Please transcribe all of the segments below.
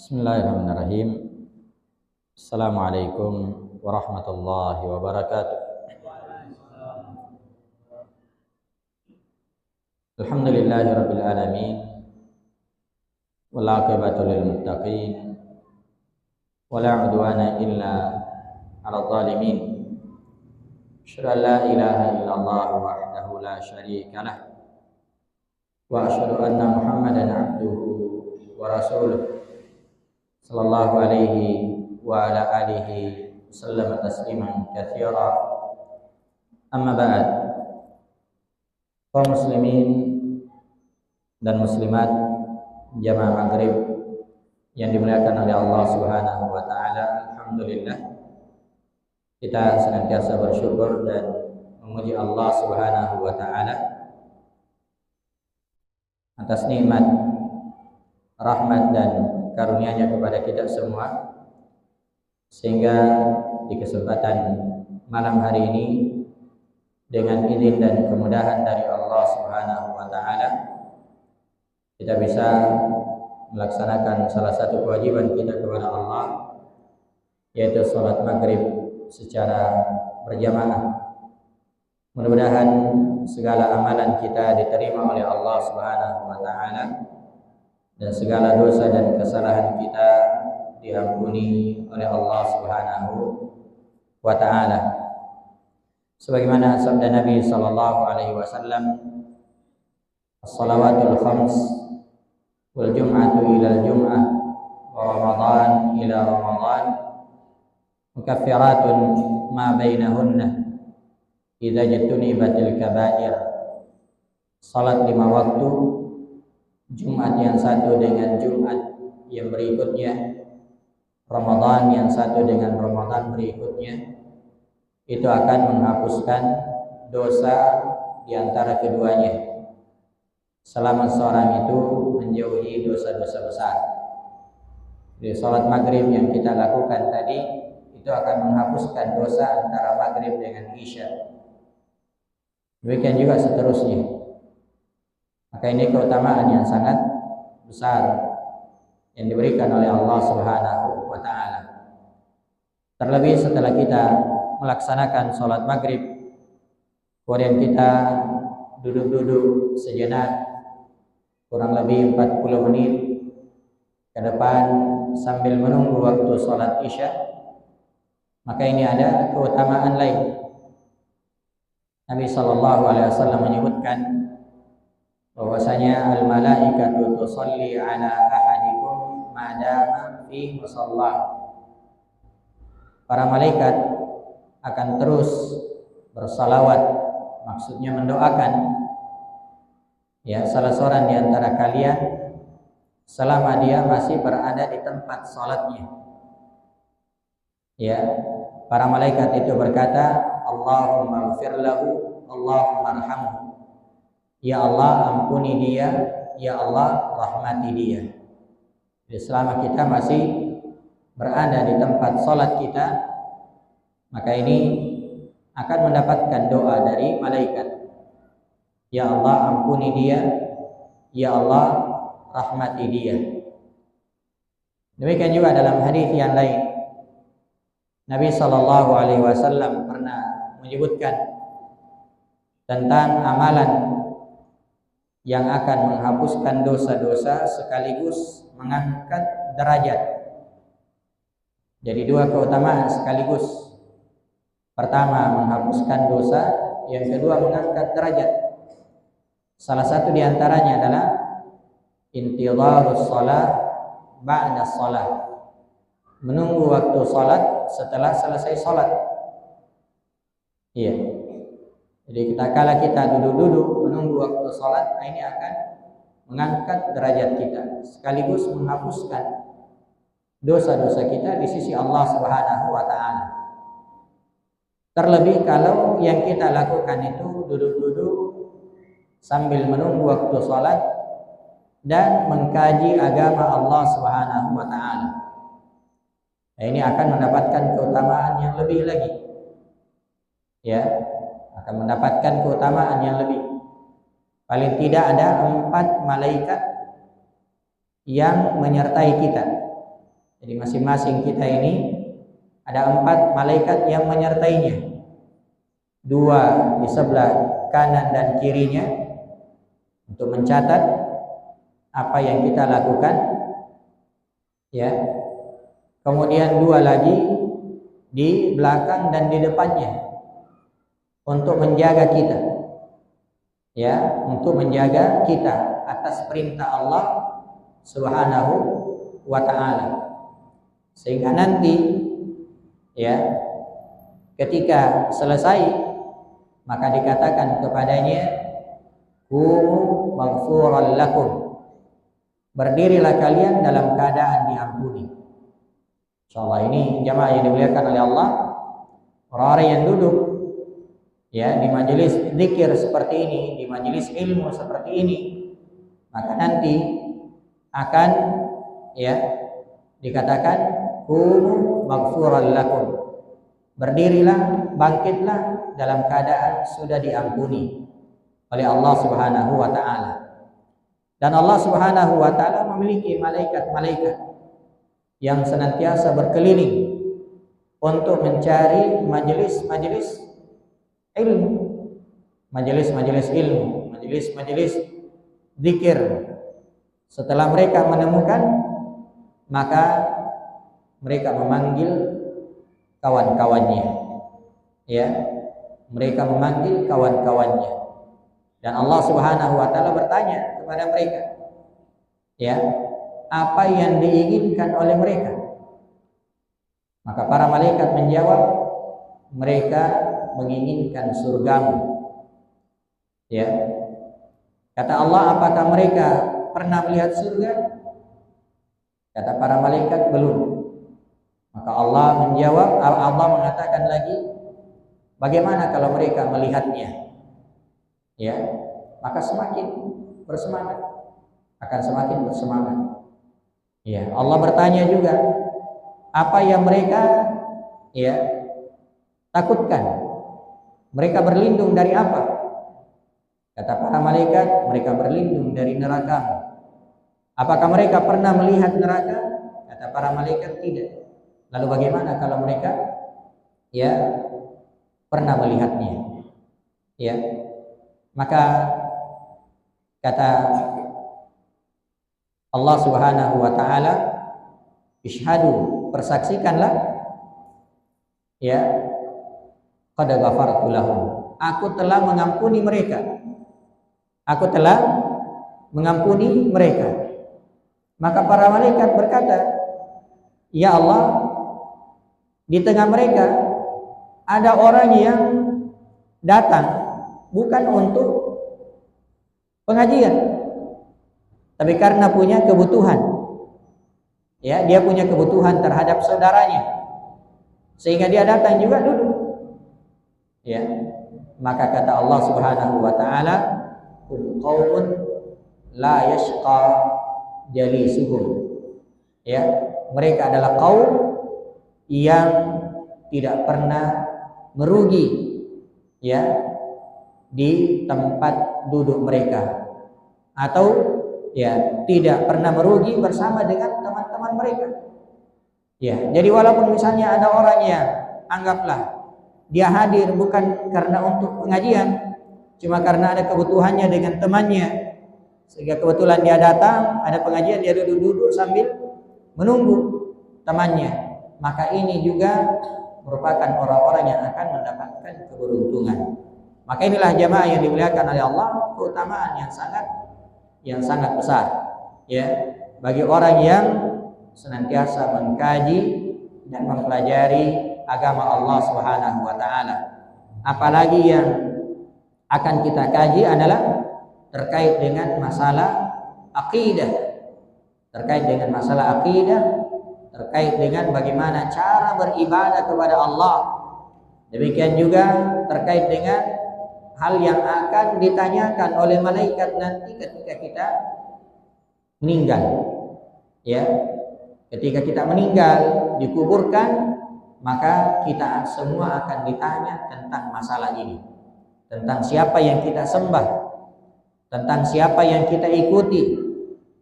Bismillahirrahmanirrahim. Assalamualaikum warahmatullahi wabarakatuh. Alhamdulillahirabbil alamin. Wal aqibatu lil muttaqin. Wala 'udwana illa 'alal zalimin. Asyhadu an la ilaha illallah wahdahu la syarika lah. Wa asyhadu anna Muhammadan 'abduhu wa rasuluh. Sallallahu alaihi wa ala alihi wasallam tasliman katsira. Amma ba'd. Kaum muslimin dan muslimat jamaah maghrib yang dimuliakan oleh Allah Subhanahu wa taala, alhamdulillah kita senantiasa bersyukur dan memuji Allah Subhanahu wa taala atas nikmat, rahmat dan karunia-Nya kepada kita semua, sehingga di kesempatan malam hari ini dengan izin dan kemudahan dari Allah Subhanahu wa taala kita bisa melaksanakan salah satu kewajiban kita kepada Allah, yaitu salat maghrib secara berjamaah. Mudah-mudahan segala amalan kita diterima oleh Allah Subhanahu wa taala dan segala dosa dan kesalahan kita diampuni oleh Allah Subhanahu wa taala. Sebagaimana sabda Nabi sallallahu alaihi wasallam, "As-salawatul khams wal jum'atu ila al-jum'ah wa ramadan ila ramadan mukaffiratun ma bainahunna idza jatunibatil kaba'ir." Salat 5 waktu, Jumat yang satu dengan Jumat yang berikutnya, Ramadan yang satu dengan Ramadan berikutnya, itu akan menghapuskan dosa di antara keduanya selama seorang itu menjauhi dosa-dosa besar. Di salat maghrib yang kita lakukan tadi itu akan menghapuskan dosa antara maghrib dengan isya. Demikian juga seterusnya. Maka ini keutamaan yang sangat besar yang diberikan oleh Allah Subhanahu wa taala. Terlebih setelah kita melaksanakan sholat maghrib, kemudian kita duduk-duduk sejenak kurang lebih 40 menit ke depan sambil menunggu waktu sholat isya, maka ini ada keutamaan lain. Nabi sallallahu alaihi wasallam menyebutkan bahwasanya al-malaikatu tusalli ala ahadikum madama fi musalla. Para malaikat akan terus bersalawat, maksudnya mendoakan salah seorang di antara kalian selama dia masih berada di tempat salatnya. Para malaikat itu berkata, Allahumma ighfir lahu, Allahumma arhamhu. Ya Allah, ampuni dia, ya Allah, rahmati dia. Jadi selama kita masih berada di tempat salat kita, maka ini akan mendapatkan doa dari malaikat. Ya Allah, ampuni dia, ya Allah, rahmati dia. Demikian juga dalam hadis yang lain, Nabi sallallahu alaihi wasallam pernah menyebutkan tentang amalan yang akan menghapuskan dosa-dosa sekaligus mengangkat derajat. Jadi 2 keutamaan sekaligus. Pertama menghapuskan dosa, yang kedua mengangkat derajat. Salah satu di antaranya adalah intidharus shalah ba'da shalah. Menunggu waktu salat setelah selesai salat. Jadi kala kita duduk-duduk menunggu waktu salat, ini akan mengangkat derajat kita sekaligus menghapuskan dosa-dosa kita di sisi Allah Subhanahu wa taala. Terlebih kalau yang kita lakukan itu duduk-duduk sambil menunggu waktu salat dan mengkaji agama Allah Subhanahu wa taala. Ini akan mendapatkan keutamaan yang lebih lagi. Akan mendapatkan keutamaan yang lebih. Paling tidak ada 4 malaikat yang menyertai kita Jadi masing-masing kita ini ada 4 malaikat yang menyertainya. 2 di sebelah kanan dan kirinya untuk mencatat apa yang kita lakukan, ya. Kemudian 2 lagi di belakang dan di depannya untuk menjaga kita, ya, untuk menjaga kita atas perintah Allah Subhanahu wa ta'ala. Sehingga nanti, ya, ketika selesai maka dikatakan kepadanya, qumu maghfuran lakum, berdirilah kalian dalam keadaan diampuni. Insyaallah ini jamaah yang dimuliakan oleh Allah, orang-orang yang duduk, ya, di majelis zikir seperti ini, di majelis ilmu seperti ini, maka nanti akan, ya, dikatakan qumu maghfuran lakum, berdirilah, bangkitlah dalam keadaan sudah diampuni oleh Allah Subhanahu wa ta'ala. Dan Allah Subhanahu wa ta'ala memiliki malaikat-malaikat yang senantiasa berkeliling untuk mencari majelis-majelis ilmu, majelis-majelis ilmu, majelis-majelis zikir. Setelah mereka menemukan, maka mereka memanggil kawan-kawannya, ya, mereka memanggil kawan-kawannya, dan Allah Subhanahu wa ta'ala bertanya kepada mereka, ya, apa yang diinginkan oleh mereka. Maka para malaikat menjawab, mereka menginginkan surgamu, ya. Kata Allah, apakah mereka pernah melihat surga? Kata para malaikat, belum. Maka Allah menjawab, Allah mengatakan lagi, bagaimana kalau mereka melihatnya? Ya, maka semakin bersemangat, akan semakin bersemangat. Ya, Allah bertanya juga, apa yang mereka, ya, takutkan? Mereka berlindung dari apa? Kata para malaikat, mereka berlindung dari neraka. Apakah mereka pernah melihat neraka? Kata para malaikat, tidak. Lalu bagaimana kalau mereka, ya, pernah melihatnya? Ya, maka kata Allah Subhanahu wa ta'ala, ishhadu, persaksikanlah, ya, qad ghafartu lahum, aku telah mengampuni mereka, aku telah mengampuni mereka. Maka para malaikat berkata, ya Allah, di tengah mereka ada orang yang datang bukan untuk pengajian, tapi karena punya kebutuhan, ya, dia punya kebutuhan terhadap saudaranya, sehingga dia datang juga duduk, ya. Maka kata Allah Subhanahu wa ta'ala, qaumun la yashqa jalisuhum, ya, mereka adalah kaum yang tidak pernah merugi, ya, di tempat duduk mereka, atau, ya, tidak pernah merugi bersama dengan teman-teman mereka. Ya, jadi walaupun misalnya ada orang yang anggaplah dia hadir bukan karena untuk pengajian, cuma karena ada kebutuhannya dengan temannya, sehingga kebetulan dia datang, ada pengajian, dia duduk-duduk sambil menunggu temannya, maka ini juga merupakan orang-orang yang akan mendapatkan keberuntungan. Maka inilah jamaah yang dimuliakan oleh Allah, keutamaan yang sangat besar, ya, bagi orang yang senantiasa mengkaji dan mempelajari agama Allah Subhanahu wa ta'ala. Apalagi yang akan kita kaji adalah terkait dengan masalah akidah, terkait dengan masalah akidah, terkait dengan bagaimana cara beribadah kepada Allah. Demikian juga terkait dengan hal yang akan ditanyakan oleh malaikat nanti ketika kita meninggal, ya. Ketika kita meninggal, dikuburkan, maka kita semua akan ditanya tentang masalah ini, tentang siapa yang kita sembah, tentang siapa yang kita ikuti,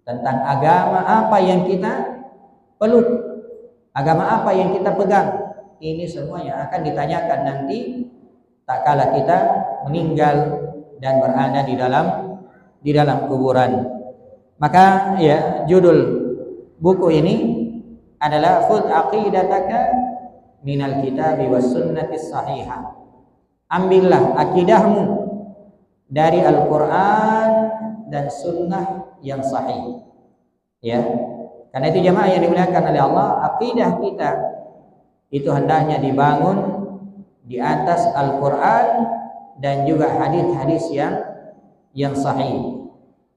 tentang agama apa yang kita peluk, Agama apa yang kita pegang? Ini semua yang akan ditanyakan nanti tak kala kita meninggal dan berada di dalam kuburan. Maka ya, judul buku ini adalah Khudh aqidataka minal kitabi was sunnati sahihah. Ambillah akidahmu dari Al-Quran dan sunnah yang sahih. Ya, karena itu jemaah yang dimuliakan oleh Allah, akidah kita itu hendaknya dibangun di atas Al-Quran dan juga hadis-hadis yang sahih.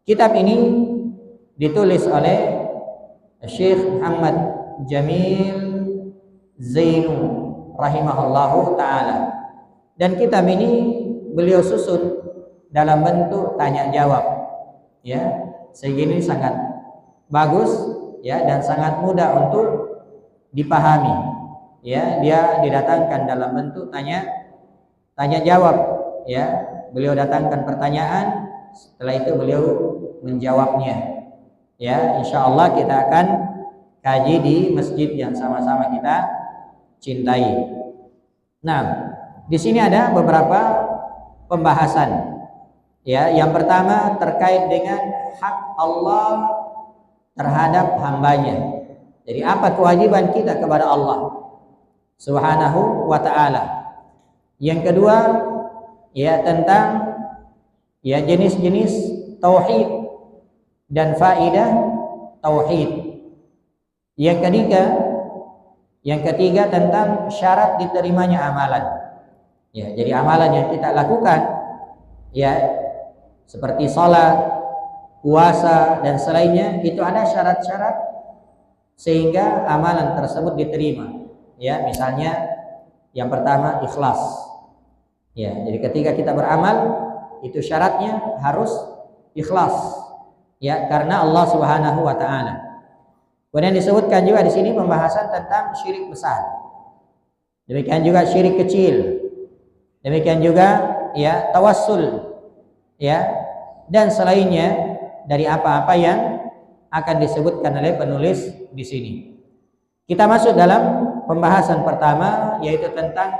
Kitab ini ditulis oleh Syekh Muhammad Jamil Zainu rahimahullahu ta'ala, dan kitab ini beliau susun dalam bentuk tanya jawab, ya, sehingga ini sangat bagus, ya, dan sangat mudah untuk dipahami, ya. Dia didatangkan dalam bentuk tanya jawab, ya. Beliau datangkan pertanyaan, setelah itu beliau menjawabnya, ya. Insyaallah kita akan kaji di masjid yang sama-sama kita cintai. Nah, di sini ada beberapa pembahasan, ya. Yang pertama terkait dengan hak Allah terhadap hambanya. Jadi apa kewajiban kita kepada Allah Subhanahu wa ta'ala. Yang kedua, ya, tentang ya jenis-jenis tauhid dan faidah tauhid. Yang ketiga tentang syarat diterimanya amalan. Ya, jadi amalan yang kita lakukan, ya, seperti salat, puasa dan selainnya, itu ada syarat-syarat sehingga amalan tersebut diterima. Ya, misalnya yang pertama ikhlas. Ya, jadi ketika kita beramal itu syaratnya harus ikhlas. Ya, karena Allah Subhanahu wa ta'ala. Kemudian disebutkan juga di sini pembahasan tentang syirik besar. Demikian juga syirik kecil. Demikian juga ya tawassul, ya, dan selainnya dari apa-apa yang akan disebutkan oleh penulis di sini. Kita masuk dalam pembahasan pertama, yaitu tentang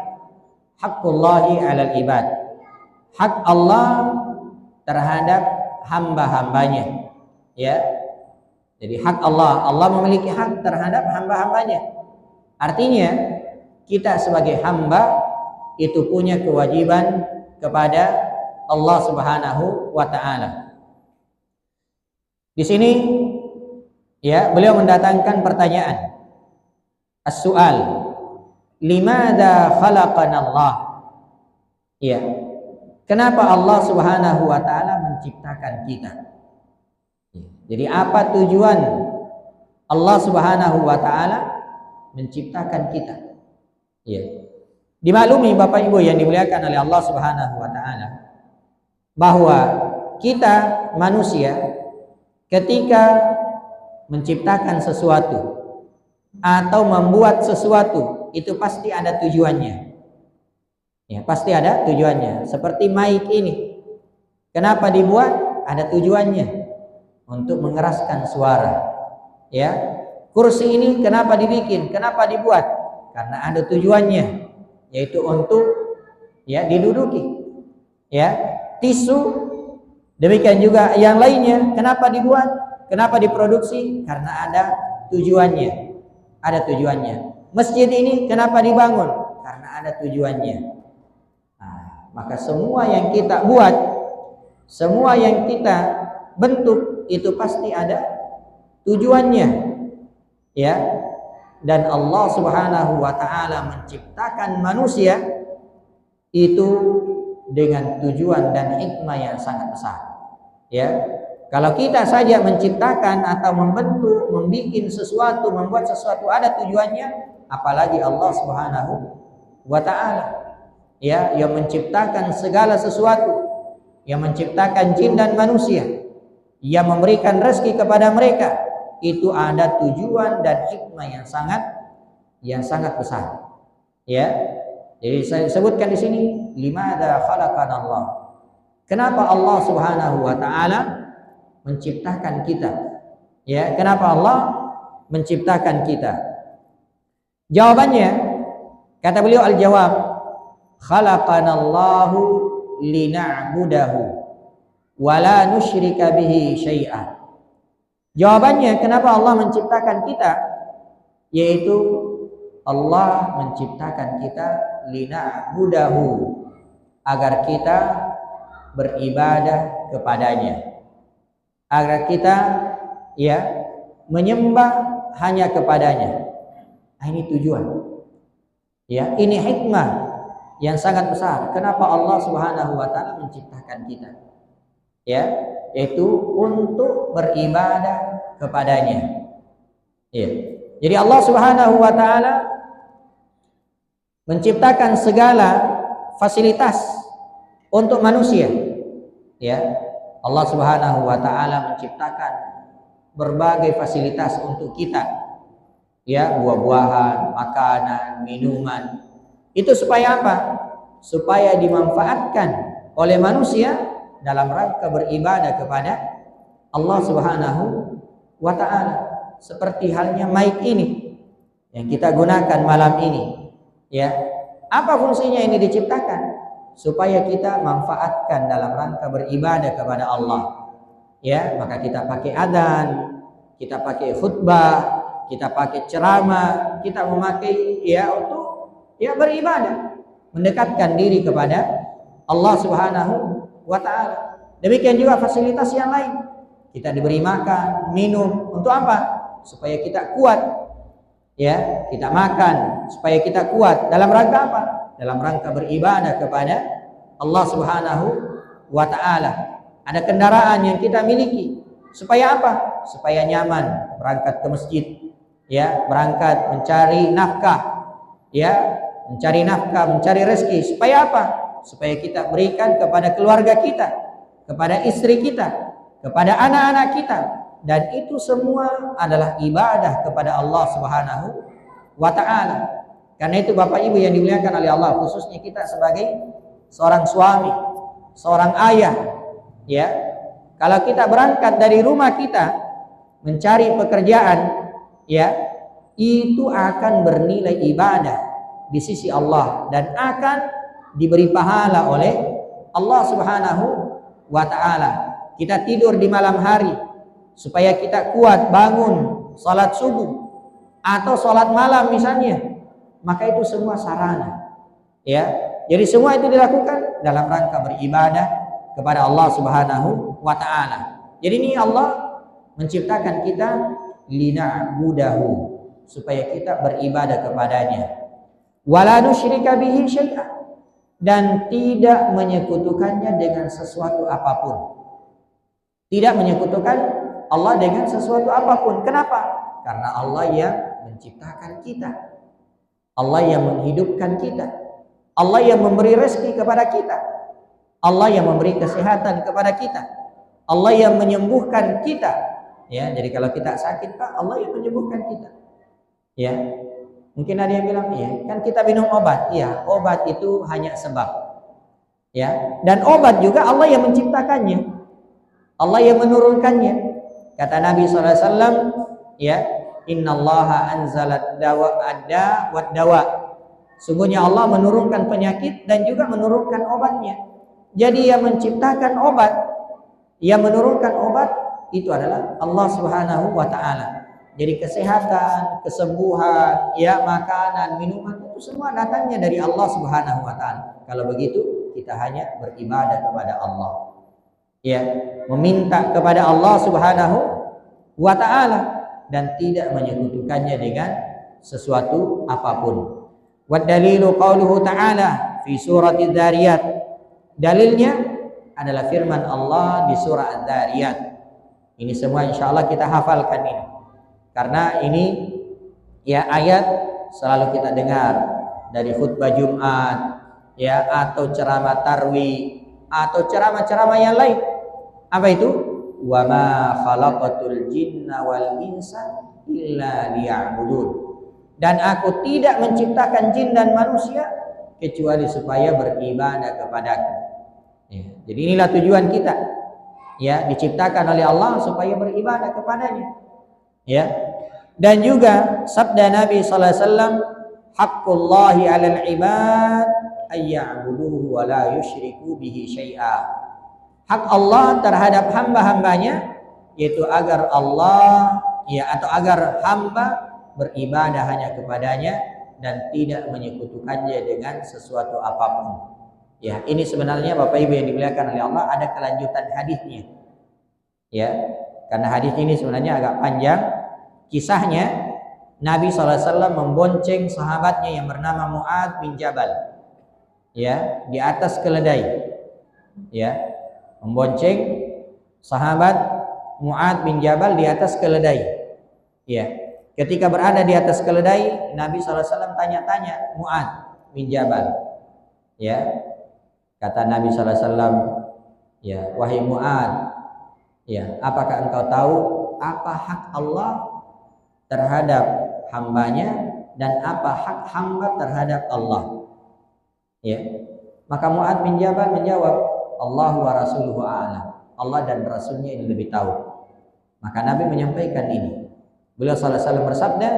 haqqullahi 'alal ibad. Hak Allah terhadap hamba-hambanya, ya. Jadi hak Allah memiliki hak terhadap hamba-hambanya. Artinya kita sebagai hamba itu punya kewajiban kepada Allah Subhanahu wa ta'ala. Di sini, ya, beliau mendatangkan pertanyaan. As-su'al, limadha khalaqana Allah? Ya, kenapa Allah Subhanahu wa ta'ala menciptakan kita? Jadi apa tujuan Allah Subhanahu wa ta'ala menciptakan kita? Ya. Dimaklumi Bapak Ibu yang dimuliakan oleh Allah Subhanahu wa ta'ala, bahwa kita manusia ketika menciptakan sesuatu atau membuat sesuatu itu pasti ada tujuannya. Ya, pasti ada tujuannya. Seperti mic ini, kenapa dibuat? Ada tujuannya, untuk mengeraskan suara. Ya, kursi ini kenapa dibikin? Kenapa dibuat? Karena ada tujuannya, yaitu untuk ya diduduki. Ya, tisu demikian juga yang lainnya, kenapa dibuat? Kenapa diproduksi? Karena ada tujuannya. Ada tujuannya. Masjid ini kenapa dibangun? Karena ada tujuannya. Nah, maka semua yang kita buat, semua yang kita bentuk itu pasti ada tujuannya, ya. Dan Allah Subhanahu wa ta'ala menciptakan manusia itu dengan tujuan dan hikmah yang sangat besar, ya. Kalau kita saja menciptakan atau membentuk, membuat sesuatu ada tujuannya, apalagi Allah Subhanahu wa ta'ala, ya, yang menciptakan segala sesuatu, yang menciptakan jin dan manusia, yang memberikan rezeki kepada mereka, itu ada tujuan dan hikmah yang sangat besar, ya. Jadi saya sebutkan di sini, limadha khalaqana Allah. Kenapa Allah Subhanahu wa ta'ala menciptakan kita? Ya, kenapa Allah menciptakan kita? Jawabannya, kata beliau al-jawab, khalaqanallahu lina'budahu wa la nusyrika bihi syai'an. Jawabannya, kenapa Allah menciptakan kita? Yaitu Allah menciptakan kita lina'budahu, agar kita beribadah kepadanya, agar kita menyembah hanya kepadanya. Nah, ini tujuan. Ini hikmah yang sangat besar. Kenapa Allah Subhanahu wa taala menciptakan kita? Yaitu untuk beribadah kepadanya. Jadi Allah Subhanahu wa taala menciptakan segala fasilitas untuk manusia. Allah Subhanahu wa taala menciptakan berbagai fasilitas untuk kita. Buah-buahan, makanan, minuman. Itu supaya apa? Supaya dimanfaatkan oleh manusia dalam rangka beribadah kepada Allah Subhanahu wa taala. Seperti halnya mic ini yang kita gunakan malam ini. Apa fungsinya ini diciptakan? Supaya kita manfaatkan dalam rangka beribadah kepada Allah. Maka kita pakai adzan, kita pakai khutbah, kita pakai ceramah, kita memakai untuk beribadah, mendekatkan diri kepada Allah Subhanahu wa taala. Demikian juga fasilitas yang lain. Kita diberi makan, minum, untuk apa? Supaya kita kuat. Kita makan supaya kita kuat. Dalam rangka apa? Dalam rangka beribadah kepada Allah Subhanahu wa taala. Ada kendaraan yang kita miliki supaya apa? Supaya nyaman berangkat ke masjid, berangkat mencari nafkah, mencari rezeki. Supaya apa? Supaya kita berikan kepada keluarga kita, kepada istri kita, kepada anak-anak kita. Dan itu semua adalah ibadah kepada Allah Subhanahu wa ta'ala. Karena itu Bapak Ibu yang dimuliakan oleh Allah, khususnya kita sebagai seorang suami, seorang ayah, kalau kita berangkat dari rumah kita mencari pekerjaan, itu akan bernilai ibadah di sisi Allah dan akan diberi pahala oleh Allah Subhanahu wa ta'ala. Kita tidur di malam hari supaya kita kuat bangun salat subuh atau salat malam misalnya, maka itu semua sarana. Jadi semua itu dilakukan dalam rangka beribadah kepada Allah Subhanahu wa ta'ala. Jadi ini Allah menciptakan kita lina'budahu, supaya kita beribadah kepadanya. Wala nusyrika bihi syai'an, dan tidak menyekutukannya dengan sesuatu apapun. Tidak menyekutukan Allah dengan sesuatu apapun. Kenapa? Karena Allah yang menciptakan kita, Allah yang menghidupkan kita, Allah yang memberi rezeki kepada kita, Allah yang memberi kesehatan kepada kita, Allah yang menyembuhkan kita. Jadi kalau kita sakit, Pak, Allah yang menyembuhkan kita. Mungkin ada yang bilang, kan kita minum obat. Obat itu hanya sebab. Dan obat juga Allah yang menciptakannya, Allah yang menurunkannya. Kata Nabi SAW, innallaha anzalat ada wad dawa. Sungguhnya Allah menurunkan penyakit dan juga menurunkan obatnya. Jadi yang menciptakan obat, yang menurunkan obat, itu adalah Allah Subhanahu wa ta'ala. Jadi kesehatan, kesembuhan, makanan, minuman, itu semua datangnya dari Allah Subhanahu wa ta'ala. Kalau begitu, kita hanya beribadah kepada Allah, meminta kepada Allah Subhanahu wa ta'ala, dan tidak menyekutukannya dengan sesuatu apapun. Wa dalilu qauluhu ta'ala fi surati Dzariyat. Dalilnya adalah firman Allah di surah Dzariyat. Ini semua insyaallah kita hafalkan ini, karena ini ayat selalu kita dengar dari khutbah Jumat, atau ceramah tarwih, atau ceramah-ceramah yang lain. Apa itu? Wa ma khalaqatul jinna wal insa illa liya'budun. Dan aku tidak menciptakan jin dan manusia kecuali supaya beribadah kepadaku. Jadi inilah tujuan kita. Diciptakan oleh Allah supaya beribadah kepadanya. Dan juga sabda Nabi sallallahu alaihi wasallam Haqqullahi 'alal 'ibad ayya'buduhu wa la yusyriku bihi syai'a. Hak Allah terhadap hamba-hambanya yaitu agar Allah atau agar hamba beribadah hanya kepadanya dan tidak menyekutukannya dengan sesuatu apapun. Ya, ini sebenarnya Bapak Ibu yang dimuliakan oleh Allah ada kelanjutan hadisnya. Ya, karena hadis ini sebenarnya agak panjang. Kisahnya Nabi SAW membonceng sahabatnya yang bernama Mu'adz bin Jabal. Ya, di atas keledai. Ya, membonceng sahabat Mu'adz bin Jabal di atas keledai. Ya, ketika berada di atas keledai, Nabi SAW tanya-tanya Mu'adz bin Jabal. Ya, kata Nabi SAW, ya, wahai Mu'adz, ya, apakah engkau tahu apa hak Allah terhadap hambanya dan apa hak hamba terhadap Allah? Ya, maka Mu'adz bin Jabal menjawab, Allah wa rasuluhu a'lam. Allah dan Rasulnya ini lebih tahu. Maka Nabi menyampaikan ini. Beliau sallallahu alaihi wasallam bersabda,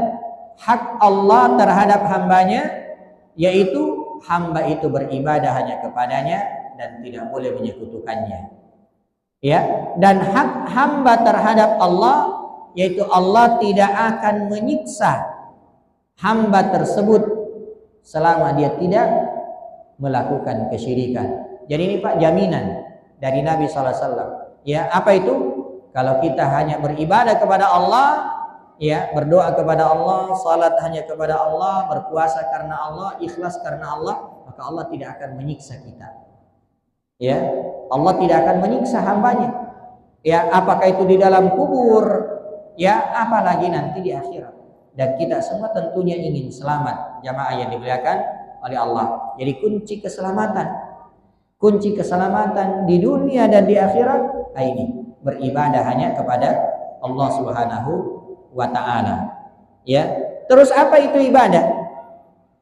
hak Allah terhadap hambanya yaitu hamba itu beribadah hanya kepadanya dan tidak boleh menyekutukannya. Ya, dan hak hamba terhadap Allah yaitu Allah tidak akan menyiksa hamba tersebut selama dia tidak melakukan kesyirikan. Jadi ini Pak jaminan dari Nabi sallallahu alaihi wasallam. Ya, apa itu? Kalau kita hanya beribadah kepada Allah, ya, berdoa kepada Allah, salat hanya kepada Allah, berpuasa karena Allah, ikhlas karena Allah, maka Allah tidak akan menyiksa kita. Ya, Allah tidak akan menyiksa hambanya. Ya, apakah itu di dalam kubur, ya, apalagi nanti di akhirat. Dan kita semua tentunya ingin selamat, jamaah yang dimuliakan oleh Allah. Jadi kunci keselamatan di dunia dan di akhirat ini beribadah hanya kepada Allah Subhanahu wa ta'ala. Ya, terus apa itu ibadah?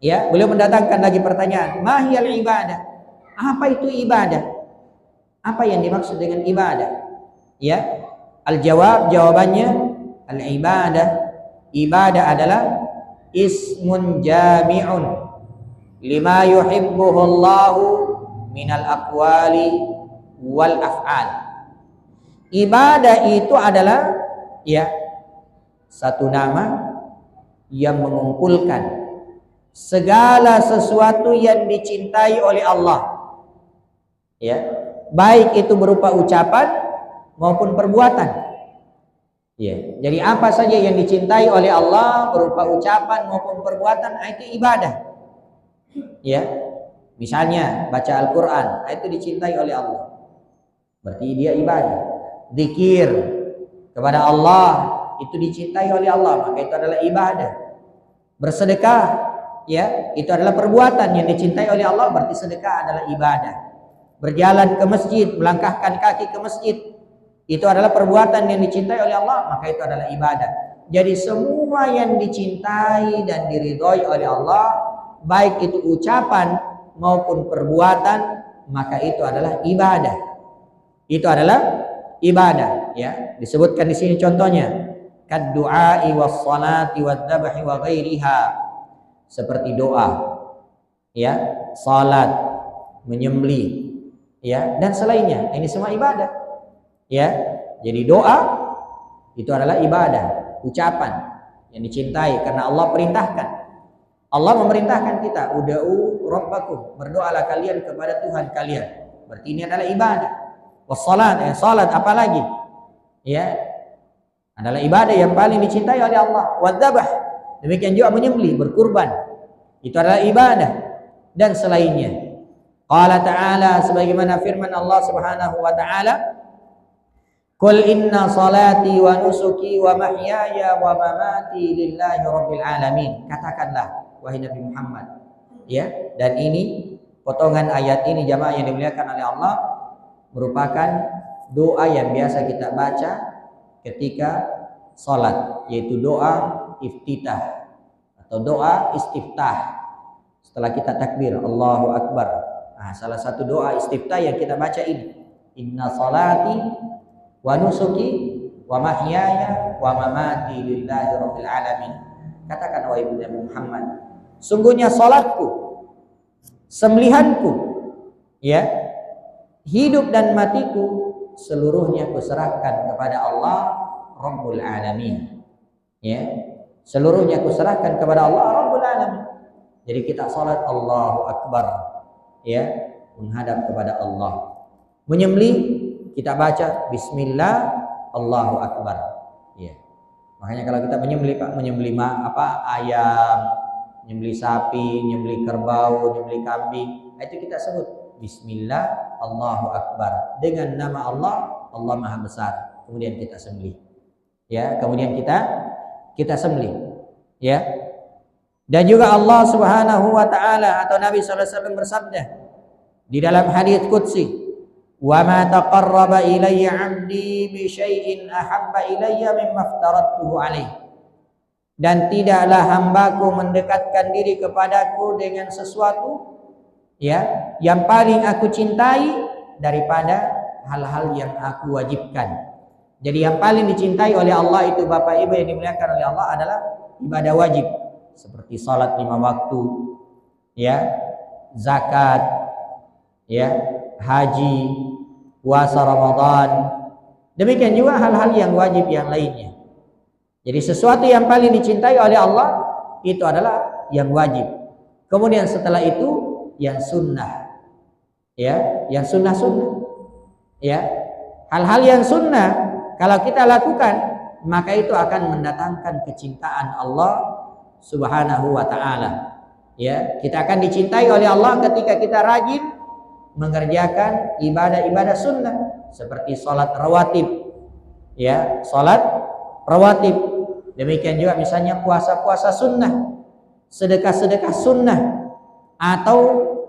Ya, beliau mendatangkan lagi pertanyaan, mahiyal ibadah? Apa itu ibadah? Apa yang dimaksud dengan ibadah? Ya, jawabannya ibadah adalah ismun jami'un lima yuhibbuhu Allahu minal aqwali wal af'al. Ibadah itu adalah, ya, satu nama yang mengumpulkan segala sesuatu yang dicintai oleh Allah. Ya, baik itu berupa ucapan maupun perbuatan. Ya, jadi apa saja yang dicintai oleh Allah berupa ucapan maupun perbuatan itu ibadah. Ya, misalnya baca Al-Quran itu dicintai oleh Allah, berarti dia ibadah. Zikir kepada Allah itu dicintai oleh Allah, maka itu adalah ibadah. Bersedekah, ya, itu adalah perbuatan yang dicintai oleh Allah, berarti sedekah adalah ibadah. Berjalan ke masjid, melangkahkan kaki ke masjid, itu adalah perbuatan yang dicintai oleh Allah, maka itu adalah ibadah. Jadi semua yang dicintai dan diridhoi oleh Allah, baik itu ucapan maupun perbuatan, maka itu adalah ibadah. Itu adalah ibadah, ya. Disebutkan di sini contohnya, kad-du'ai was-salati wadz-dzabhi wa ghairiha. Seperti doa, ya, salat, menyembelih, ya, dan selainnya. Ini semua ibadah. Ya. Jadi doa itu adalah ibadah, ucapan yang dicintai karena Allah perintahkan. Allah memerintahkan kita, ud'u rabbakum, berdoalah kalian kepada Tuhan kalian. Berarti ini adalah ibadah. Wassalat, salat apalagi? Ya, adalah ibadah yang paling dicintai oleh Allah. Wadzabah, demikian juga menyembelih, berkurban, itu adalah ibadah dan selainnya. Qala ta'ala, sebagaimana firman Allah Subhanahu wa ta'ala, qul inna salati wa nusuki wa mahyaya wa mamati lillahi rabbil alamin. Katakanlah wahai Nabi Muhammad, ya, dan ini potongan ayat ini jamaah yang dimuliakan oleh Allah merupakan doa yang biasa kita baca ketika salat, yaitu doa iftitah atau doa istiftah. Setelah kita takbir Allahu Akbar, nah, salah satu doa istiftah yang kita baca ini, inna salati wa nusuki wa mahyaya wa mamati lillahi rabbil alamin. Katakan wahai Nabi Muhammad, sungguhnya salatku, sembelihanku, ya, hidup dan matiku seluruhnya kuserahkan kepada Allah Rabbul Alamin. Ya, seluruhnya kuserahkan kepada Allah Rabbul Alamin. Jadi kita salat Allahu Akbar, ya, menghadap kepada Allah. Menyembelih kita baca Bismillah Allahu Akbar. Ya. Makanya kalau kita menyembelih Pak, menyembelih ayam, menyembelih sapi, menyembelih kerbau, menyembelih kambing, itu kita sebut Bismillah Allahu Akbar. Dengan nama Allah, Allah Maha Besar. Kemudian kita sembelih. Ya, kemudian kita sembelih. Ya. Dan juga Allah Subhanahu wa taala atau Nabi sallallahu alaihi wasallam bersabda di dalam hadits qudsi, "Wa ma taqarraba ilayya 'abdi bi syai'in ahabba ilayya mimma aftaradtuhu alaihi." Dan tidaklah hambaku mendekatkan diri kepadaku dengan sesuatu, ya, yang paling aku cintai daripada hal-hal yang aku wajibkan. Jadi yang paling dicintai oleh Allah itu Bapak Ibu yang dimuliakan oleh Allah adalah ibadah wajib seperti salat 5 waktu, ya, zakat, ya, haji, puasa Ramadan. Demikian juga hal-hal yang wajib yang lainnya. Jadi sesuatu yang paling dicintai oleh Allah itu adalah yang wajib. Kemudian setelah itu yang sunnah, ya, yang sunnah-sunnah, ya, hal-hal yang sunnah kalau kita lakukan maka itu akan mendatangkan kecintaan Allah Subhanahu wa taala. Ya, kita akan dicintai oleh Allah ketika kita rajin mengerjakan ibadah-ibadah sunnah seperti salat rawatib, ya, salat rawatib. Demikian juga misalnya puasa-puasa sunnah, sedekah-sedekah sunnah, atau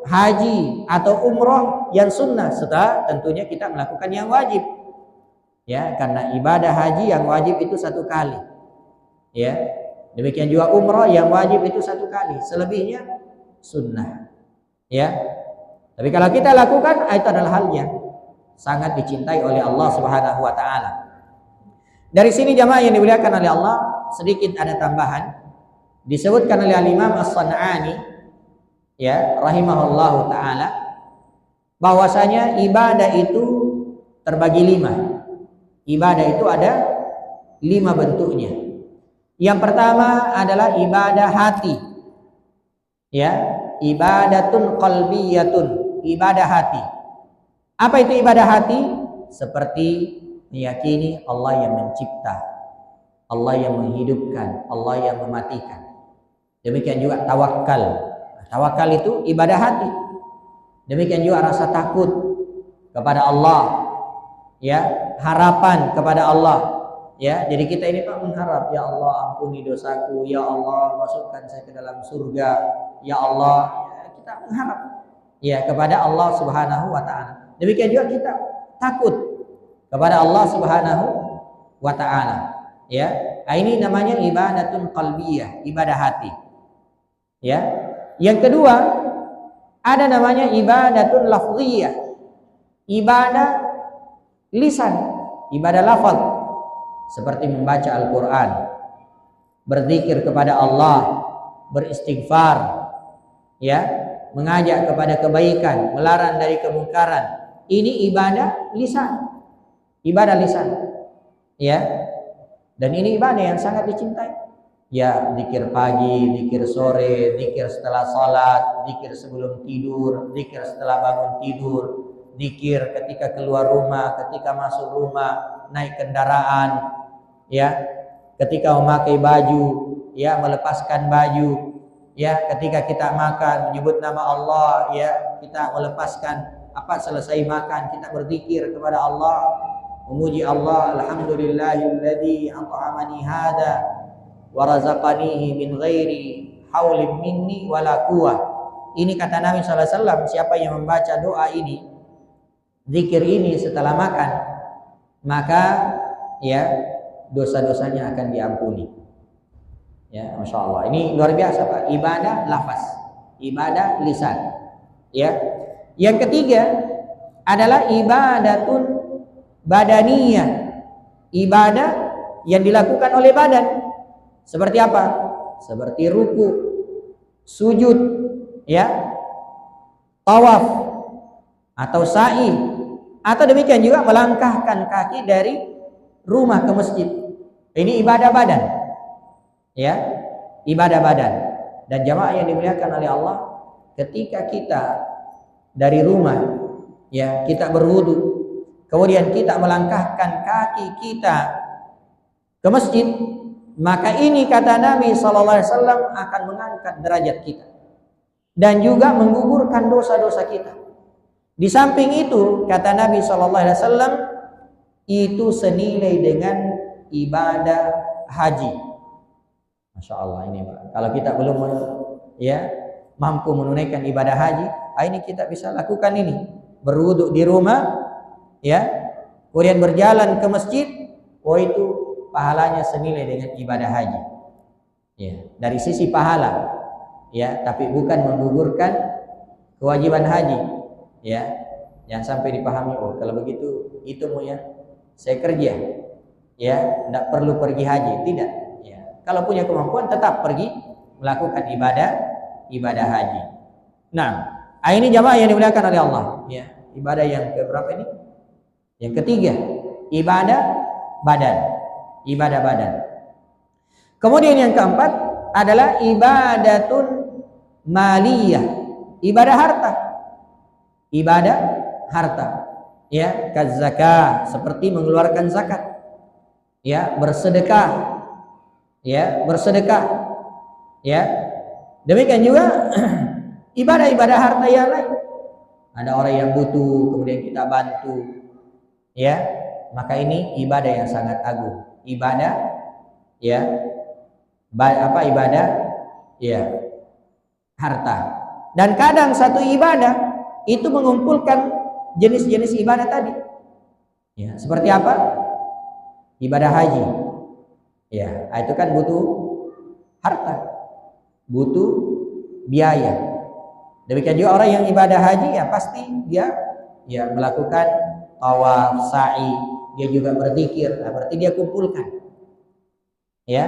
haji atau umroh yang sunnah, setelah tentunya kita melakukan yang wajib. Ya, karena ibadah haji yang wajib itu 1 kali. Ya. Demikian juga umroh yang wajib itu 1 kali, selebihnya sunnah. Ya. Tapi kalau kita lakukan, itu adalah hal yang sangat dicintai oleh Allah Subhanahu wa taala. Dari sini jamaah yang dimuliakan oleh Allah, sedikit ada tambahan. Disebutkan oleh Imam As-San'ani, ya, rahimahullahu taala, bahwasanya ibadah itu terbagi 5. Ibadah itu ada 5 bentuknya. Yang pertama adalah ibadah hati. Ya, ibadatun qalbiyatun, ibadah hati. Apa itu ibadah hati? Seperti meyakini Allah yang mencipta, Allah yang menghidupkan, Allah yang mematikan. Demikian juga tawakal. Tawakal itu ibadah hati. Demikian juga rasa takut kepada Allah, ya, harapan kepada Allah, ya. Jadi kita ini Pak mengharap, ya Allah ampuni dosaku, ya Allah masukkan saya ke dalam surga, ya Allah, ya, kita mengharap, ya, kepada Allah Subhanahu wa taala. Demikian juga kita takut kepada Allah Subhanahu wa taala, ya. Ini namanya ibadatun qalbiyah, ibadah hati, ya. Yang kedua ada namanya ibadatun lafziyah, ibadah lisan, ibadah lafaz, seperti membaca Al-Quran, berzikir kepada Allah, beristighfar, ya, mengajak kepada kebaikan, melarang dari kemungkaran. Ini ibadah lisan, ibadah lisan, ya. Dan ini ibadah yang sangat dicintai. Ya, zikir pagi, zikir sore, zikir setelah salat, zikir sebelum tidur, zikir setelah bangun tidur, zikir ketika keluar rumah, ketika masuk rumah, naik kendaraan, ya, ketika memakai baju, ya, melepaskan baju, ya, ketika kita makan menyebut nama Allah, ya, kita melepaskan selesai makan kita berzikir kepada Allah, memuji Allah, alhamdulillahilladzi at'amani hada wa razaqanihi min ghairi haulin minni wala quwwah. Ini kata Nabi sallallahu alaihi wasallam, siapa yang membaca doa ini, zikir ini setelah makan, maka, ya, dosa-dosanya akan diampuni. Ya, Masya Allah. Ini luar biasa Pak. Ibadah lafaz, ibadah lisan. Ya. Yang ketiga adalah ibadatun badaniyah, ibadah yang dilakukan oleh badan. Seperti apa? Seperti ruku, sujud, ya, tawaf atau sa'i, atau demikian juga melangkahkan kaki dari rumah ke masjid. Ini ibadah badan, ya, ibadah badan. Dan jamaah yang dimuliakan oleh Allah, ketika kita dari rumah, ya, kita berwudu, kemudian kita melangkahkan kaki kita ke masjid, maka ini kata Nabi SAW akan mengangkat derajat kita dan juga menggugurkan dosa-dosa kita. Di samping itu kata Nabi SAW, itu senilai dengan ibadah haji. Masya Allah, ini Pak. Kalau kita belum mampu menunaikan ibadah haji, ini kita bisa lakukan ini. Berwudu di rumah, ya, kemudian berjalan ke masjid, itu pahalanya senilai dengan ibadah haji. Ya, dari sisi pahala, ya, tapi bukan menggugurkan kewajiban haji. Ya, jangan sampai dipahami, kalau begitu itu ya, saya kerja, ya, tidak perlu pergi haji. Tidak, ya. Kalau punya kemampuan tetap pergi melakukan ibadah haji. Nah, ini jamaah yang dimuliakan oleh Allah, ya. Ibadah yang keberapa ini? Yang ketiga, ibadah badan. Kemudian yang keempat adalah ibadatun maliyah, ibadah harta, ya, kazakah, seperti mengeluarkan zakat, ya, bersedekah, ya, demikian juga ibadah harta yang lain. Ada orang yang butuh, kemudian kita bantu, ya, maka ini ibadah yang sangat agung. Ibadah, ya, ibadah, ya, harta. Dan kadang satu ibadah itu mengumpulkan jenis-jenis ibadah tadi, ya, seperti apa? Ibadah haji, ya, itu kan butuh harta, butuh biaya. Demikian juga orang yang ibadah haji, ya, pasti dia, ya, melakukan tawaf, sa'i, dia juga berzikir, berarti dia kumpulkan, ya.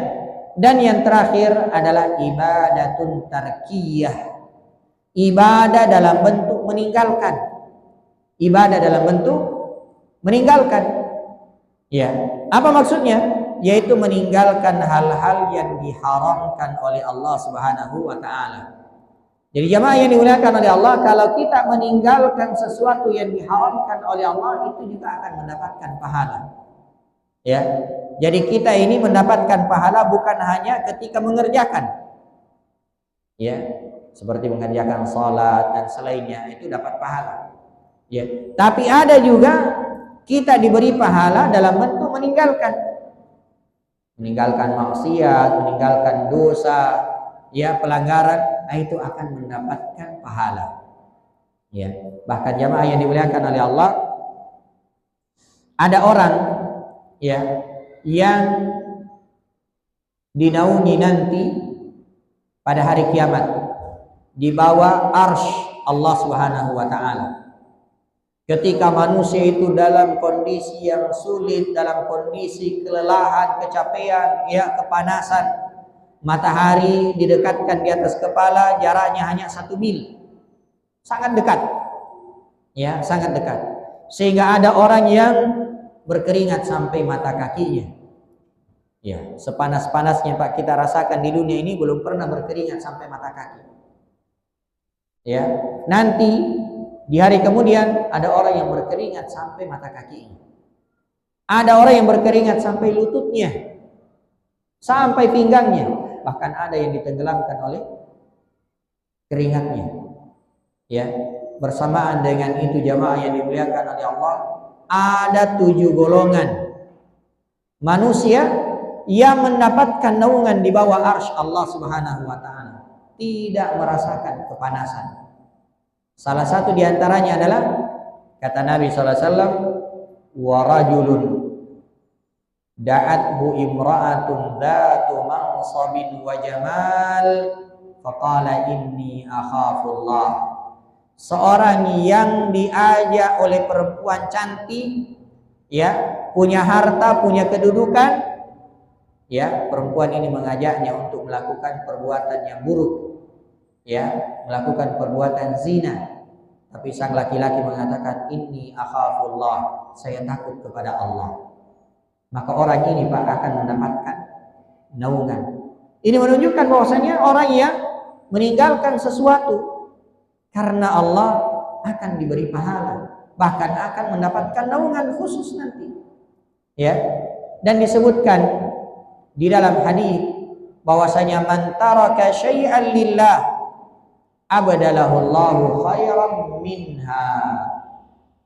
Dan yang terakhir adalah ibadatun tarkiyah, ibadah dalam bentuk meninggalkan, ya. Apa maksudnya? Yaitu meninggalkan hal-hal yang diharamkan oleh Allah Subhanahu wa ta'ala. Jadi jamaah yang dimuliakan oleh Allah, kalau kita meninggalkan sesuatu yang diharamkan oleh Allah, itu juga akan mendapatkan pahala. Ya. Jadi kita ini mendapatkan pahala bukan hanya ketika mengerjakan, ya, seperti mengerjakan salat dan selainnya, itu dapat pahala. Ya. Tapi ada juga kita diberi pahala dalam bentuk meninggalkan maksiat, meninggalkan dosa, ya, pelanggaran, itu akan mendapatkan pahala. Ya, bahkan jamaah yang dimuliakan oleh Allah, ada orang, ya, yang dinaungi nanti pada hari kiamat di bawah arsy Allah Subhanahu wa ta'ala. Ketika manusia itu dalam kondisi yang sulit, dalam kondisi kelelahan, kecapean, ya, kepanasan, matahari didekatkan di atas kepala, jaraknya hanya 1 mil, sangat dekat, ya, sangat dekat, sehingga ada orang yang berkeringat sampai mata kakinya, ya, sepanas-panasnya Pak kita rasakan di dunia ini, belum pernah berkeringat sampai mata kaki, ya. Nanti di hari kemudian ada orang yang berkeringat sampai mata kakinya, ada orang yang berkeringat sampai lututnya, sampai pinggangnya, bahkan ada yang ditenggelamkan oleh keringatnya, ya. Bersamaan dengan itu jamaah yang dimuliakan oleh Allah, ada 7 golongan manusia yang mendapatkan naungan di bawah arsy Allah Subhanahu wa ta'ala, tidak merasakan kepanasan. Salah satu di antaranya adalah kata Nabi SAW, wa rajulun da'athu imra'atun dhatu mansabin wa jamal faqala inni akhafullah. Seorang yang diajak oleh perempuan cantik, ya, punya harta, punya kedudukan, ya, perempuan ini mengajaknya untuk melakukan perbuatan yang buruk, ya, melakukan perbuatan zina, tapi sang laki-laki mengatakan inni akhafullah, saya takut kepada Allah, maka orang ini Pak akan mendapatkan naungan. Ini menunjukkan bahwasanya orang yang meninggalkan sesuatu karena Allah akan diberi pahala, bahkan akan mendapatkan naungan khusus nanti. Ya. Dan disebutkan di dalam hadis bahwasanya man taraka syai'an lillah abadalahu Allahu khairan minha.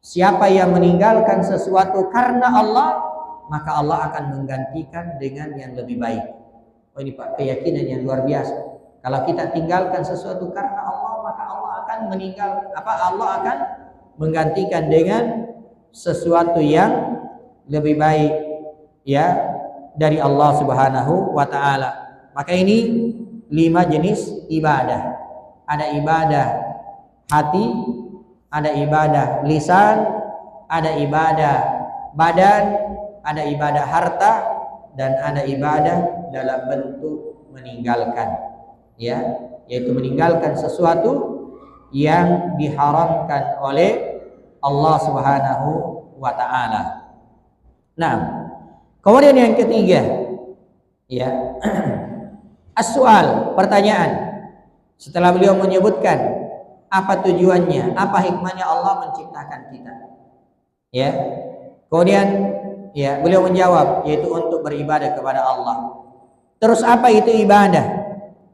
Siapa yang meninggalkan sesuatu karena Allah, maka Allah akan menggantikan dengan yang lebih baik. Oh, ini Pak, keyakinan yang luar biasa. Kalau kita tinggalkan sesuatu karena Allah, maka Allah akan Allah akan menggantikan dengan sesuatu yang lebih baik, ya, dari Allah Subhanahu wa taala. Maka ini 5 jenis ibadah. Ada ibadah hati, ada ibadah lisan, ada ibadah badan, ada ibadah harta, dan ada ibadah dalam bentuk meninggalkan, ya, yaitu meninggalkan sesuatu yang diharamkan oleh Allah Subhanahu wa taala. Nah, kemudian yang ketiga, ya, as-su'al, pertanyaan. Setelah beliau menyebutkan apa tujuannya, apa hikmahnya Allah menciptakan kita, ya, kemudian, ya, beliau menjawab, yaitu untuk beribadah kepada Allah. Terus apa itu ibadah?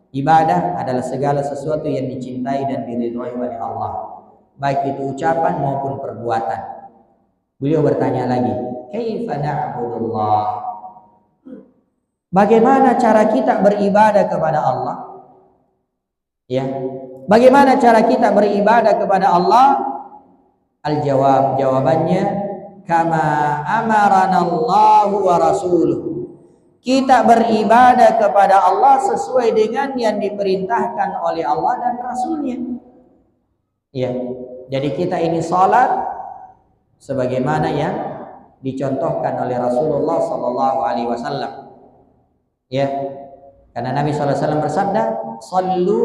Ibadah adalah segala sesuatu yang dicintai dan diridhoi oleh Allah, baik itu ucapan maupun perbuatan. Beliau bertanya lagi, kaifa na'budullah? Bagaimana cara kita beribadah kepada Allah? Ya. Bagaimana cara kita beribadah kepada Allah? Al-jawab, jawabannya kama amaranallahu wa rasuluh. Kita beribadah kepada Allah sesuai dengan yang diperintahkan oleh Allah dan Rasulnya. Ya. Jadi kita ini salat sebagaimana yang dicontohkan oleh Rasulullah sallallahu alaihi wasallam. Ya. Karena Nabi sallallahu alaihi wasallam bersabda, "Shallu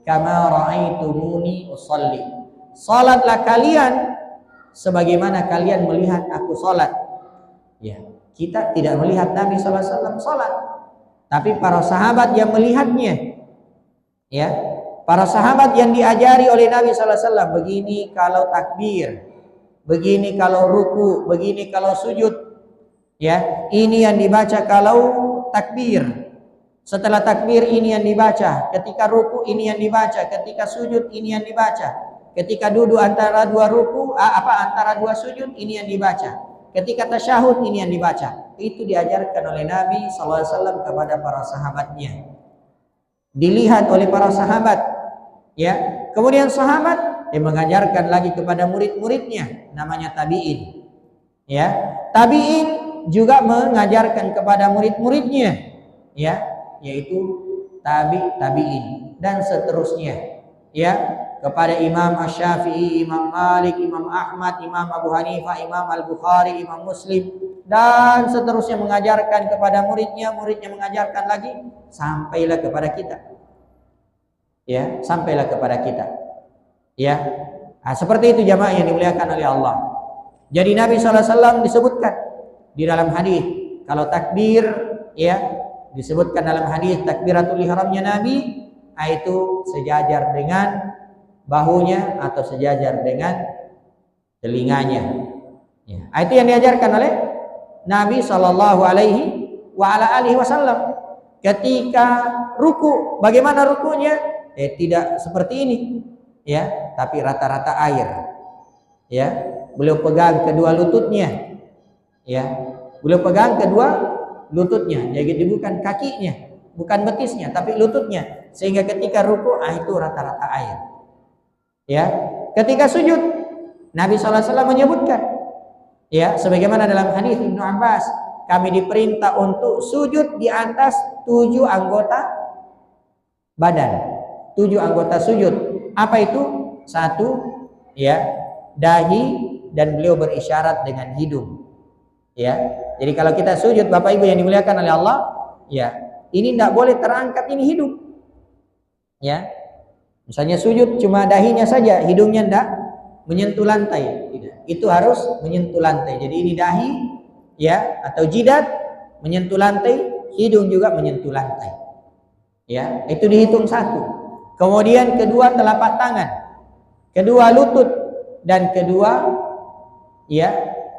kama ra'aitumuni usalli." Salatlah kalian sebagaimana kalian melihat aku salat. Ya, kita tidak melihat Nabi sallallahu alaihi wasallam salat, tapi para sahabat yang melihatnya. Ya, para sahabat yang diajari oleh Nabi sallallahu alaihi wasallam, begini kalau takbir, begini kalau ruku, begini kalau sujud. Ya, ini yang dibaca kalau takbir. Setelah takbir ini yang dibaca, ketika ruku ini yang dibaca, ketika sujud ini yang dibaca, ketika duduk antara dua ruku, antara dua sujud ini yang dibaca, ketika tasyahud ini yang dibaca. Itu diajarkan oleh Nabi sallallahu alaihi wasallam kepada para sahabatnya. Dilihat oleh para sahabat, ya. Kemudian sahabat yang mengajarkan lagi kepada murid-muridnya, namanya tabi'in. Ya, tabi'in juga mengajarkan kepada murid-muridnya, ya, yaitu tabi'in dan seterusnya, ya, kepada Imam Asy-Syafi'i, Imam Malik, Imam Ahmad, Imam Abu Hanifah, Imam Al-Bukhari, Imam Muslim, dan seterusnya mengajarkan kepada muridnya, muridnya mengajarkan lagi sampailah kepada kita. Ya, sampailah kepada kita. Ya. Nah, seperti itu jamaah yang dimuliakan oleh Allah. Jadi Nabi sallallahu alaihi wasallam disebutkan di dalam hadis kalau takbir, ya, disebutkan dalam hadis takbiratul ihramnya Nabi itu sejajar dengan bahunya atau sejajar dengan telinganya. Ya. Itu yang diajarkan oleh Nabi sallallahu alaihi wasallam. Ketika ruku, bagaimana rukunya? Tidak seperti ini, ya, tapi rata-rata air. Ya, beliau pegang kedua lututnya. Ya, beliau pegang kedua lututnya, jadi bukan kakinya, bukan betisnya, tapi lututnya, sehingga ketika ruku itu rata-rata air. Ya, ketika sujud Nabi sallallahu alaihi wasallam menyebutkan, ya, sebagaimana dalam hadis Ibnu Abbas, kami diperintah untuk sujud di atas 7 anggota badan, 7 anggota sujud. Apa itu? 1, ya, dahi, dan beliau berisyarat dengan hidung. Ya, jadi kalau kita sujud, Bapak Ibu yang dimuliakan oleh Allah, ya, ini tidak boleh terangkat ini hidung. Ya, Misalnya sujud cuma dahinya saja, hidungnya tidak menyentuh lantai, tidak. Itu harus menyentuh lantai. Jadi ini dahi ya atau jidat menyentuh lantai, hidung juga menyentuh lantai. Ya, itu dihitung satu. Kemudian kedua telapak tangan, kedua lutut, dan kedua ya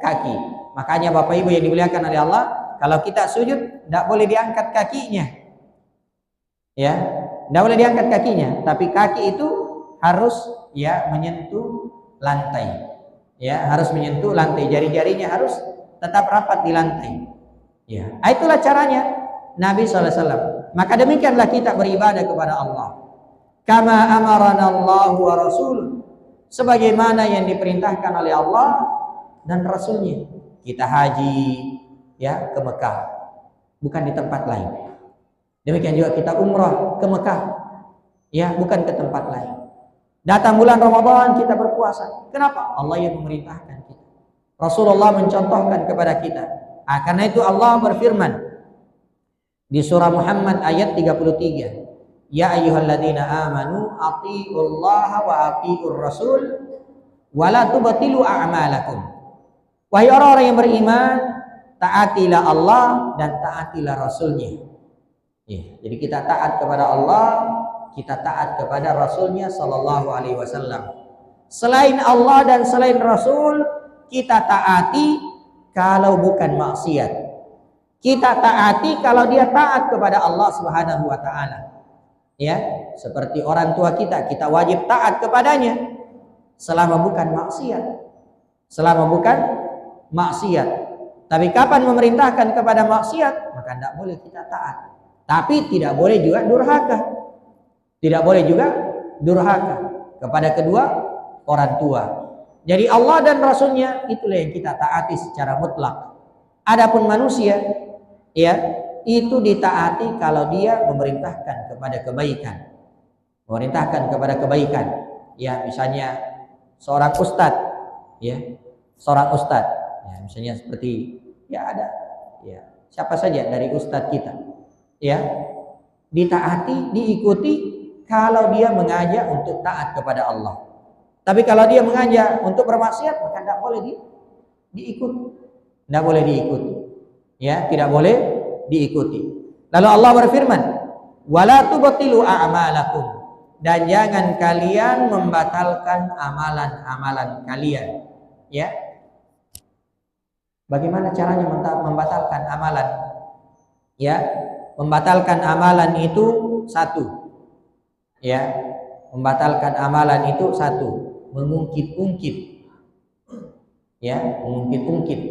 kaki. Makanya Bapak Ibu yang dimuliakan oleh Allah, kalau kita sujud tidak boleh diangkat kakinya. Ya, tidak boleh diangkat kakinya, tapi kaki itu harus ya menyentuh lantai. Ya, harus menyentuh lantai, jari-jarinya harus tetap rapat di lantai. Ya, itulah caranya Nabi SAW. Maka demikianlah kita beribadah kepada Allah. Kama amarana Allah wa Rasul, sebagaimana yang diperintahkan oleh Allah dan Rasulnya. Kita haji ya ke Mekah, bukan di tempat lain. Demikian juga kita umrah ke Mekah, ya bukan ke tempat lain. Datang bulan Ramadan kita berpuasa. Kenapa? Allah yang memerintahkan kita. Rasulullah mencontohkan kepada kita. Karena itu Allah berfirman di surah Muhammad ayat 33. Ya ayyuhalladzina amanu atti'ullaha wa atti'ur rasul wa la tubtilu a'malakum. Wahai orang-orang yang beriman, taatilah Allah dan taatilah Rasulnya. Ya, jadi kita taat kepada Allah, kita taat kepada Rasulnya Sallallahu Alaihi Wasallam. Selain Allah dan selain Rasul, kita taati kalau bukan maksiat. Kita taati kalau dia taat kepada Allah Subhanahu Wa Taala. Ya, seperti orang tua kita, kita wajib taat kepadanya selama bukan maksiat. Selama bukan maksiat. Tapi kapan memerintahkan kepada maksiat, maka tidak boleh kita taat. Tapi tidak boleh juga durhaka. Tidak boleh juga durhaka kepada kedua orang tua. Jadi Allah dan Rasulnya itulah yang kita taati secara mutlak. Adapun manusia, ya itu ditaati kalau dia memerintahkan kepada kebaikan. Memerintahkan kepada kebaikan. Ya misalnya seorang ustadz, ya seorang ustadz. Ya misalnya seperti ya ada, ya siapa saja dari ustadz kita, ya ditaati, diikuti kalau dia mengajak untuk taat kepada Allah. Tapi kalau dia mengajak untuk bermaksiat, maka tidak boleh diikuti. Tidak boleh diikuti. Ya, tidak boleh diikuti. Lalu Allah berfirman, "Wala tubtilu a'malakum." Dan jangan kalian membatalkan amalan-amalan kalian. Ya. Bagaimana caranya membatalkan amalan? Ya, membatalkan amalan itu satu. Ya, membatalkan amalan itu satu, mengungkit-ungkit. Ya, mengungkit-ungkit.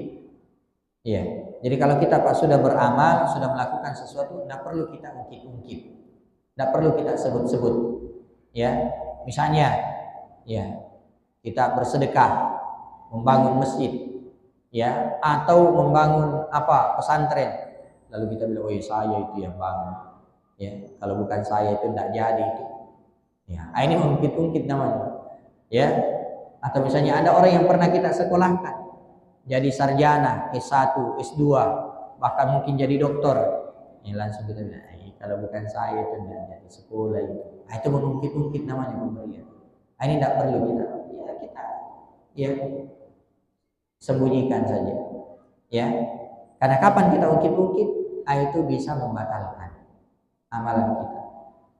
Ya. Jadi kalau kita sudah beramal, sudah melakukan sesuatu, tidak perlu kita ungkit-ungkit. Tidak perlu kita sebut-sebut. Ya. Misalnya, ya, kita bersedekah, membangun masjid, ya, atau membangun pesantren. Lalu kita bilang, "Oh, saya itu yang bangun." Ya, kalau bukan saya itu tidak jadi itu. Ya, ini ungkit-ungkit namanya. Ya. Atau misalnya ada orang yang pernah kita sekolahkan jadi sarjana, S1, S2, bahkan mungkin jadi doktor. Ya, langsung kita bilang, kalau bukan saya itu tidak jadi sekolah itu. Itu mengungkit-ungkit namanya pemberian. Ini tidak perlu kita sembunyikan saja. Ya. Karena kapan kita ungkit-ungkit, itu bisa membatalkan amalan kita.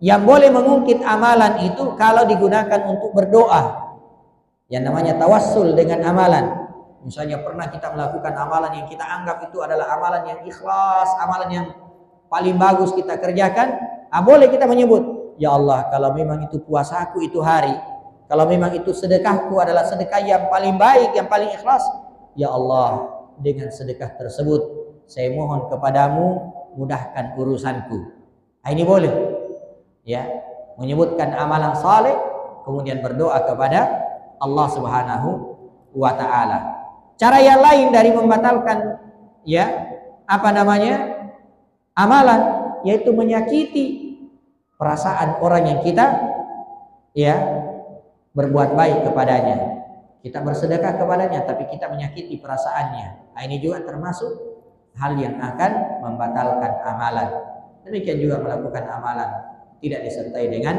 Yang boleh mengungkit amalan itu kalau digunakan untuk berdoa. Yang namanya tawassul dengan amalan. Misalnya pernah kita melakukan amalan yang kita anggap itu adalah amalan yang ikhlas, amalan yang paling bagus kita kerjakan, boleh kita menyebut, "Ya Allah, kalau memang itu puasaku itu hari, kalau memang itu sedekahku adalah sedekah yang paling baik, yang paling ikhlas, ya Allah, dengan sedekah tersebut saya mohon kepadamu mudahkan urusanku." Ini boleh. Ya, menyebutkan amalan saleh kemudian berdoa kepada Allah Subhanahu wa taala. Cara yang lain dari membatalkan amalan, yaitu menyakiti perasaan orang yang kita berbuat baik kepadanya. Kita bersedekah kepadanya tapi kita menyakiti perasaannya. Ini juga termasuk hal yang akan membatalkan amalan. Demikian juga melakukan amalan tidak disertai dengan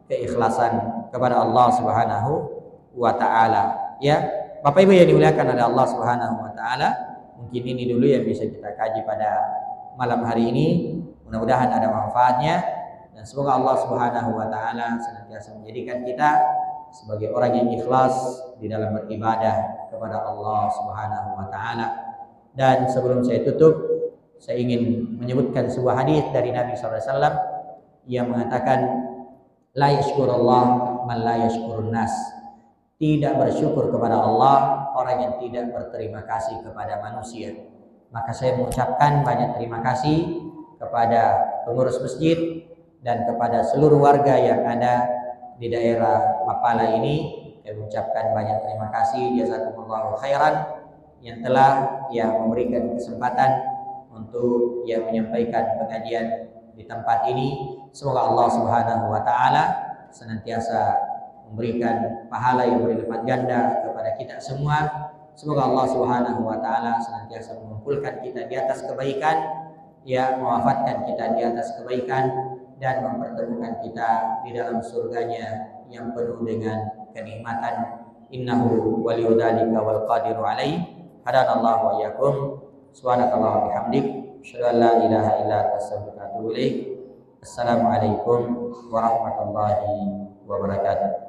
keikhlasan kepada Allah Subhanahu wa taala. Ya, Bapak Ibu yang dimuliakan oleh Allah Subhanahu wa taala, mungkin ini dulu yang bisa kita kaji pada malam hari ini. Mudah-mudahan ada manfaatnya dan semoga Allah Subhanahu wa taala senantiasa menjadikan kita sebagai orang yang ikhlas di dalam beribadah kepada Allah Subhanahu wa taala. Dan sebelum saya tutup, saya ingin menyebutkan sebuah hadis dari Nabi sallallahu alaihi wasallam yang mengatakan la yashkurullah man la yashkurun nas. Tidak bersyukur kepada Allah orang yang tidak berterima kasih kepada manusia. Maka saya mengucapkan banyak terima kasih kepada pengurus masjid dan kepada seluruh warga yang ada di daerah Mapala ini. Saya mengucapkan banyak terima kasih, jazakumullahu khairan, yang telah memberikan kesempatan untuk menyampaikan pengajian di tempat ini. Semoga Allah Subhanahu wa taala senantiasa memberikan pahala yang berlipat ganda kepada kita semua. Semoga Allah Subhanahu wa taala senantiasa mengumpulkan kita di atas kebaikan, mewafatkan kita di atas kebaikan, dan mempertemukan kita di dalam surganya yang penuh dengan kenikmatan. Innahu waliyudzalika wal qadiru alaihi. Hadanallahu wa iyyakum. Subhanallahi wa bihamdik, asyhadu an la ilaha illa anta astaghfiruka wa atubu ilaik. Assalamualaikum warahmatullahi wabarakatuh.